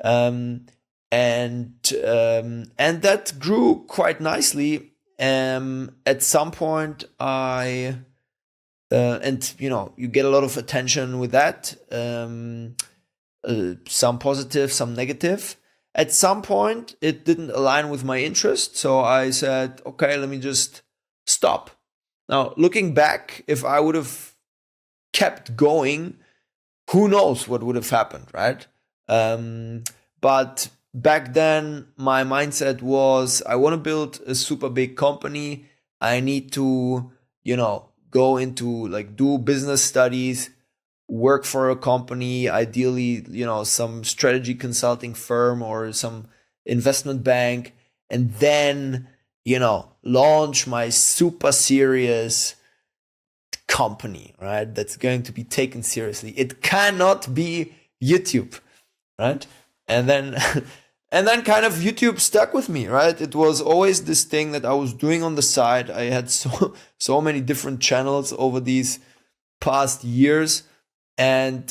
And that grew quite nicely. At some point you get a lot of attention with that, some positive, some negative. At some point it didn't align with my interest, so I said, okay, let me just stop. Now, looking back, if I would have kept going, who knows what would have happened, right? But back then, my mindset was, I want to build a super big company. I need to, go into do business studies, work for a company, ideally, some strategy consulting firm or some investment bank, and then, launch my super serious company, right? That's going to be taken seriously. It cannot be YouTube, right? And then kind of YouTube stuck with me, right? It was always this thing that I was doing on the side. I had so many different channels over these past years and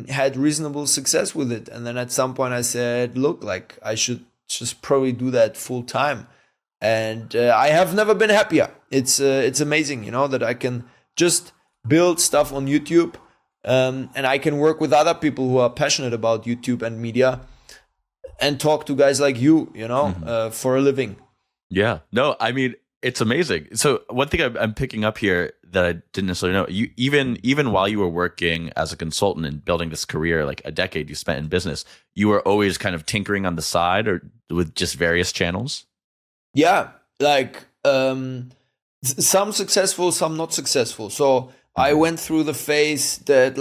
had reasonable success with it. And then at some point I said, look, I should just probably do that full time. And I have never been happier. It's amazing, that I can just build stuff on YouTube. And I can work with other people who are passionate about YouTube and media and talk to guys like you, for a living. Yeah. No, I mean, it's amazing. So one thing I'm picking up here that I didn't necessarily know, you even while you were working as a consultant and building this career, like a decade you spent in business, you were always kind of tinkering on the side or with just various channels? Yeah, some successful, some not successful. So I went through the phase that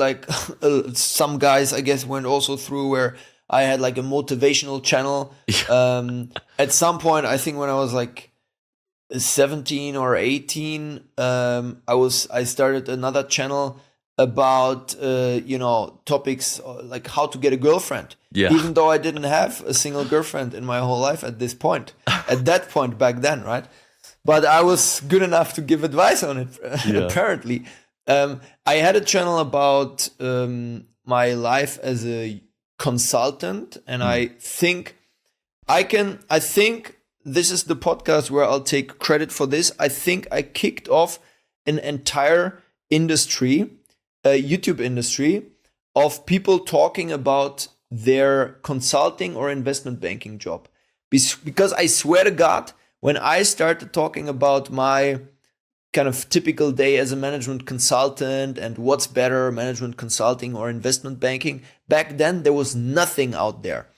some guys, I guess, went also through where I had a motivational channel. At some point, I think when I was 17 or 18, I started another channel about, topics like how to get a girlfriend. Yeah. Even though I didn't have a single girlfriend in my whole life at that point back then, right? But I was good enough to give advice on it, apparently. I had a channel about my life as a consultant, and I think this is the podcast where I'll take credit for this. I think I kicked off an entire industry, YouTube industry, of people talking about their consulting or investment banking job. Because I swear to God, when I started talking about my kind of typical day as a management consultant and what's better, management consulting or investment banking, back then there was nothing out there.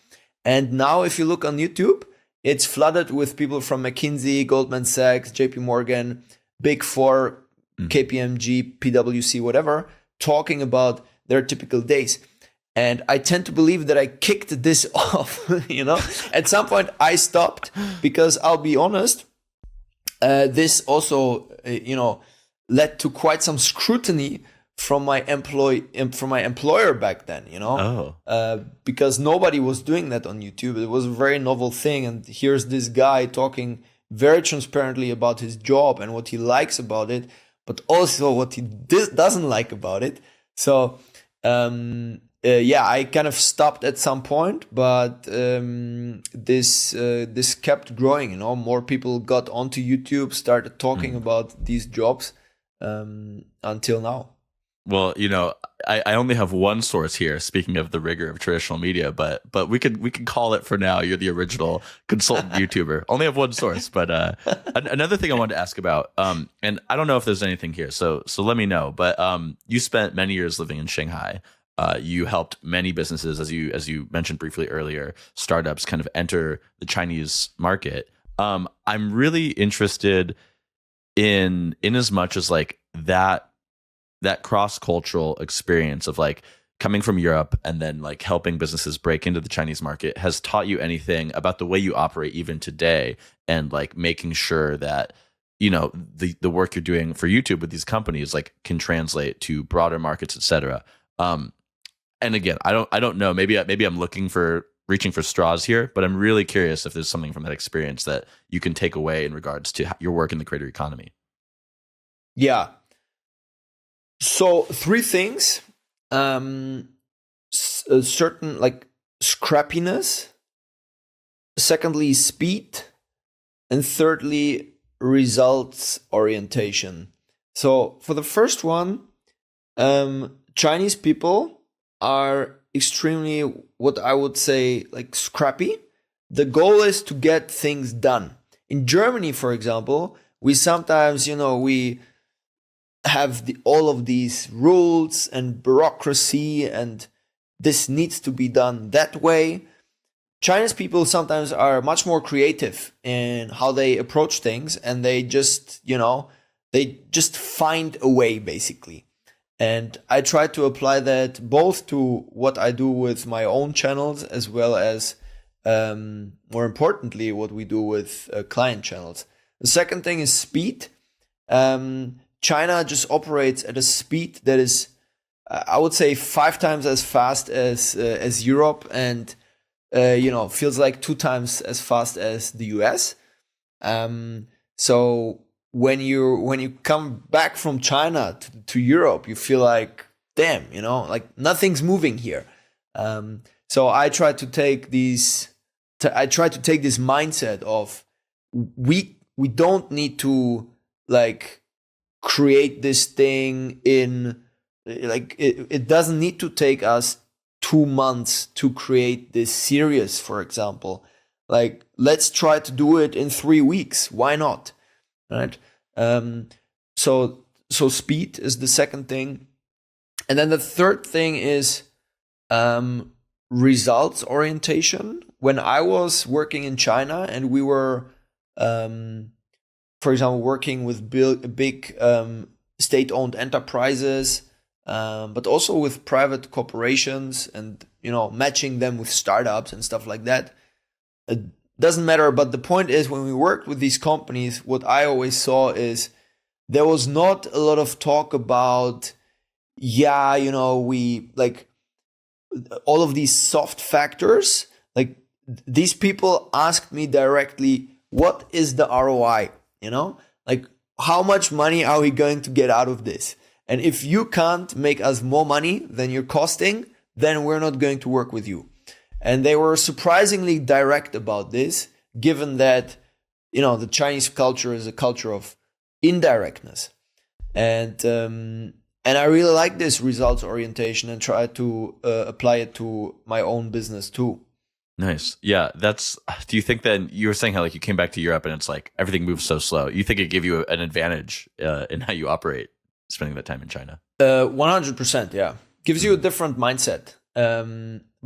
And now if you look on YouTube, it's flooded with people from McKinsey, Goldman Sachs, JP Morgan, Big Four, KPMG, PwC, whatever, talking about their typical days. And I tend to believe that I kicked this off, At some point I stopped because I'll be honest, this also, led to quite some scrutiny from my employer back then, because nobody was doing that on YouTube. It was a very novel thing. And here's this guy talking very transparently about his job and what he likes about it, but also what he doesn't like about it. So, I kind of stopped at some point, but this kept growing. More people got onto YouTube, started talking about these jobs until now. Well, I only have one source here. Speaking of the rigor of traditional media, but we could call it for now. You're the original consultant YouTuber. Only have one source, but another thing I wanted to ask about, and I don't know if there's anything here, so let me know. But you spent many years living in Shanghai. You helped many businesses, as you mentioned briefly earlier, startups kind of enter the Chinese market. I'm really interested in as much as like that cross-cultural experience of like coming from Europe and then like helping businesses break into the Chinese market has taught you anything about the way you operate even today, and like making sure that the work you're doing for YouTube with these companies like can translate to broader markets, etc. And again, I don't know. Maybe I'm reaching for straws here, but I'm really curious if there's something from that experience that you can take away in regards to your work in the creator economy. Yeah. So 3 things: certain like scrappiness, secondly speed, and thirdly results orientation. So for the first one, Chinese people are extremely, what I would say, like scrappy. The goal is to get things done. In Germany, for example, we sometimes, we have all of these rules and bureaucracy, and this needs to be done that way. Chinese people sometimes are much more creative in how they approach things, and they just, they just find a way, basically. And I try to apply that both to what I do with my own channels, as well as, more importantly, what we do with client channels. The second thing is speed. China just operates at a speed that is, I would say, 5 times as fast as Europe, and feels like 2 times as fast as the US. So when you come back from China to Europe, you feel like, damn, like nothing's moving here. So I try to take this mindset of we don't need to like create this thing in like it doesn't need to take us 2 months to create this series, for example. Like, let's try to do it in 3 weeks. Why not? Right? So speed is the second thing. And then the third thing is results orientation. When I was working in China and we were, for example, working with big state-owned enterprises, but also with private corporations, and matching them with startups and stuff like that. It doesn't matter, but the point is, when we worked with these companies, what I always saw is there was not a lot of talk about, we like all of these soft factors. Like, these people asked me directly, what is the ROI? Like, how much money are we going to get out of this? And if you can't make us more money than you're costing, then we're not going to work with you. And they were surprisingly direct about this, given that the Chinese culture is a culture of indirectness, and I really like this results orientation and try to apply it to my own business too. Nice. Yeah. Do you think then you were saying how like you came back to Europe and it's like everything moves so slow? You think it gave you an advantage in how you operate spending that time in China? 100%. Yeah. Gives you a different mindset.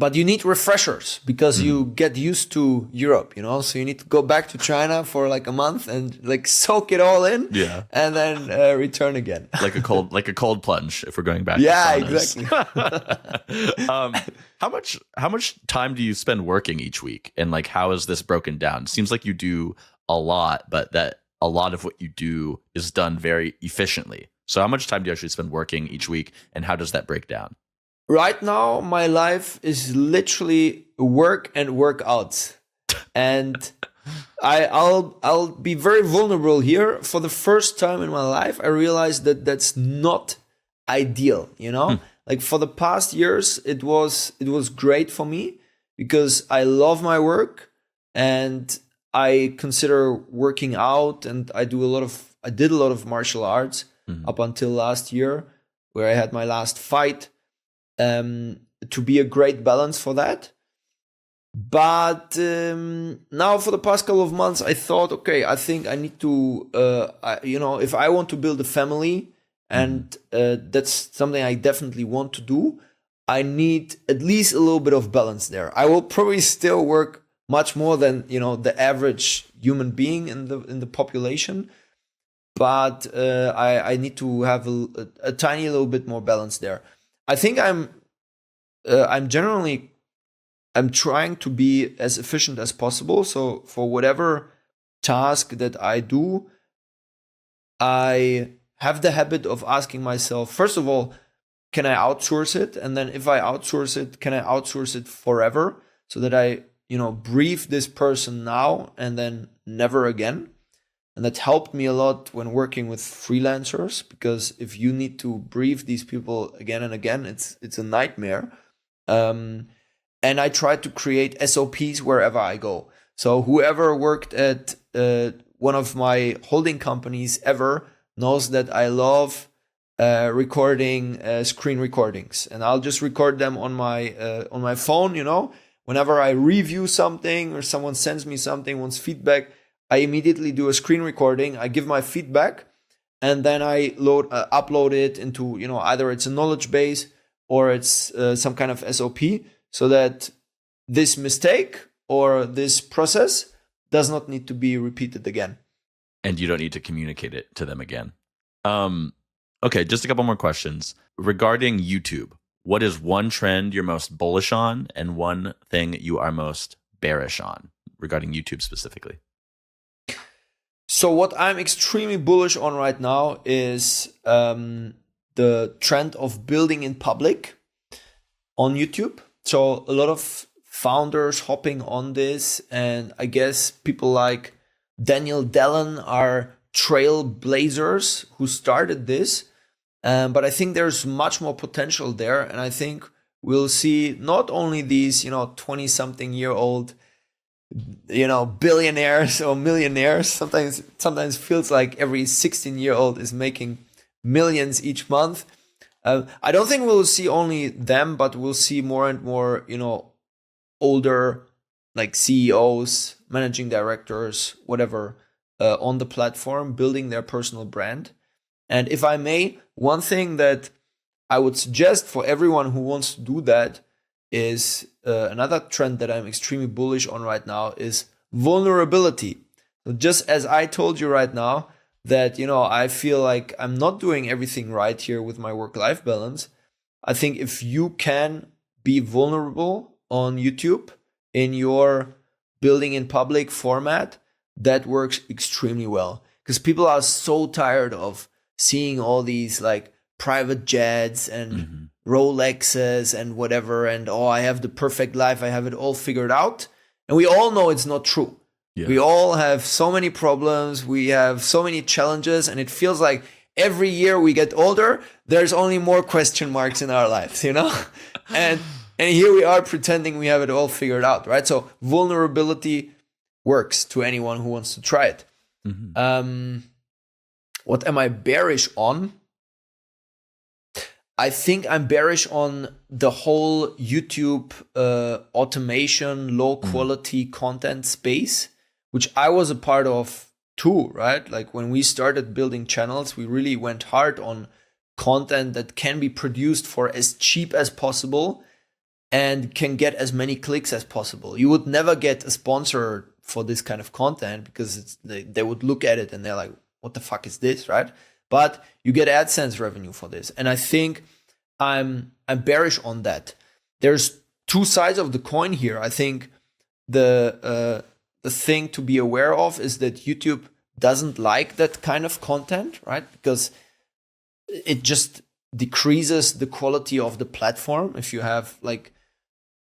But you need refreshers because you get used to Europe, so you need to go back to China for like a month and like soak it all in, and then return again. like a cold plunge if we're going back. Yeah, to saunas. exactly. How much time do you spend working each week, and like how is this broken down? It seems like you do a lot, but that a lot of what you do is done very efficiently. So how much time do you actually spend working each week, and how does that break down? Right now, my life is literally work and workouts, and I'll be very vulnerable here. For the first time in my life, I realized that that's not ideal. Like for the past years, it was great for me because I love my work and I consider working out, and I did a lot of martial arts up until last year, where I had my last fight. To be a great balance for that. But now for the past couple of months, I thought, okay, I think I need to, if I want to build a family, and that's something I definitely want to do, I need at least a little bit of balance there. I will probably still work much more than, the average human being in the population. But I need to have a tiny little bit more balance there. I think I'm trying to be as efficient as possible. So for whatever task that I do, I have the habit of asking myself, first of all, can I outsource it? And then if I outsource it, can I outsource it forever so that I, brief this person now and then never again? And that helped me a lot when working with freelancers, because if you need to brief these people again and again, it's a nightmare. And I try to create SOPs wherever I go. So whoever worked at one of my holding companies ever knows that I love recording screen recordings, and I'll just record them on my phone. Whenever I review something or someone sends me something, wants feedback, I immediately do a screen recording. I give my feedback, and then I upload it into, either it's a knowledge base or it's some kind of SOP, so that this mistake or this process does not need to be repeated again. And you don't need to communicate it to them again. Okay, just a couple more questions. Regarding YouTube, what is one trend you're most bullish on and one thing you are most bearish on regarding YouTube specifically? So what I'm extremely bullish on right now is the trend of building in public on YouTube. So a lot of founders hopping on this, and I guess people like Daniel Dallin are trailblazers who started this. But I think there's much more potential there, and I think we'll see not only these 20-something-year-old billionaires or millionaires. Sometimes feels like every 16-year-old is making millions each month. I don't think we'll see only them, but we'll see more and more, older like CEOs, managing directors, whatever, on the platform, building their personal brand. And if I may, one thing that I would suggest for everyone who wants to do that is another trend that I'm extremely bullish on right now is vulnerability. So just as I told you right now that, I feel like I'm not doing everything right here with my work-life balance, I think if you can be vulnerable on YouTube in your building in public format, that works extremely well. Because people are so tired of seeing all these like private jets and Rolexes and whatever, and I have the perfect life, I have it all figured out. And we all know it's not true. Yeah. We all have so many problems, we have so many challenges, and it feels like every year we get older, there's only more question marks in our lives, and here we are pretending we have it all figured out, right? So vulnerability works to anyone who wants to try it. What am I bearish on? I think I'm bearish on the whole YouTube automation, low quality content space, which I was a part of too, right? Like when we started building channels, we really went hard on content that can be produced for as cheap as possible and can get as many clicks as possible. You would never get a sponsor for this kind of content because they would look at it and they're like, what the fuck is this, right? But you get AdSense revenue for this. And I think I'm bearish on that. There's two sides of the coin here. I think the thing to be aware of is that YouTube doesn't like that kind of content, right? Because it just decreases the quality of the platform. If you have like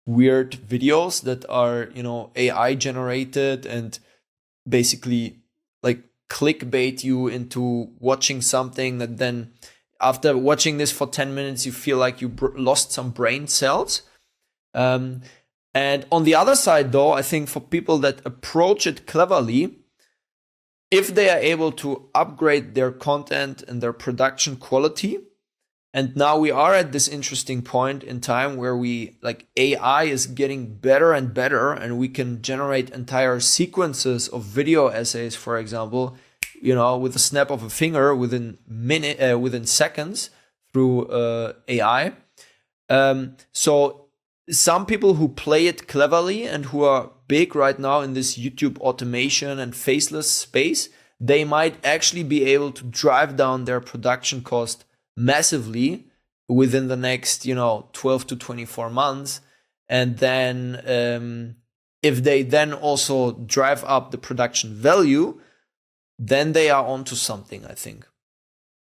weird videos that are, AI generated and basically like clickbait you into watching something that then after watching this for 10 minutes, you feel like you lost some brain cells. And on the other side, though, I think for people that approach it cleverly, if they are able to upgrade their content and their production quality, and now we are at this interesting point in time where AI is getting better and better, and we can generate entire sequences of video essays, for example, with a snap of a finger within seconds through AI. So some people who play it cleverly and who are big right now in this YouTube automation and faceless space, they might actually be able to drive down their production cost massively within the next 12 to 24 months. And then if they then also drive up the production value, then they are onto something, I think.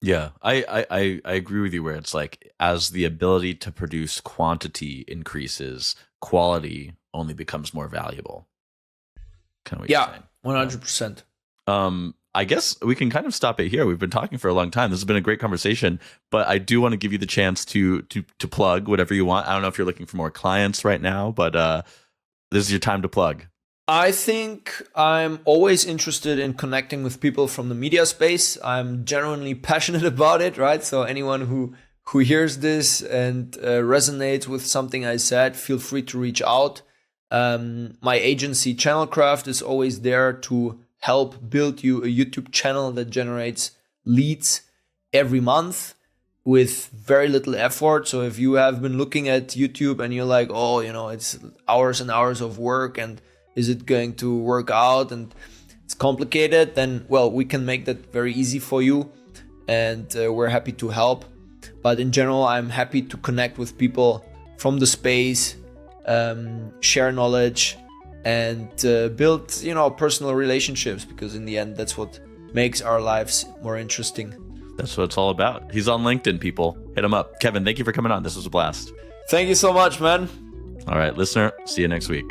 Yeah, I agree with you where it's like as the ability to produce quantity increases, quality only becomes more valuable. Kind of what you're saying. 100%. I guess we can kind of stop it here. We've been talking for a long time. This has been a great conversation, but I do want to give you the chance to plug whatever you want. I don't know if you're looking for more clients right now, but this is your time to plug. I think I'm always interested in connecting with people from the media space. I'm genuinely passionate about it, right? So anyone who hears this and resonates with something I said, feel free to reach out. My agency Channelcraft is always there to help build you a YouTube channel that generates leads every month with very little effort. So if you have been looking at YouTube and you're like, it's hours and hours of work and is it going to work out and it's complicated, then, we can make that very easy for you and we're happy to help. But in general, I'm happy to connect with people from the space, share knowledge and build, personal relationships, because in the end, that's what makes our lives more interesting. That's what it's all about. He's on LinkedIn, people. Hit him up. Kevin, thank you for coming on. This was a blast. Thank you so much, man. All right, listener, see you next week.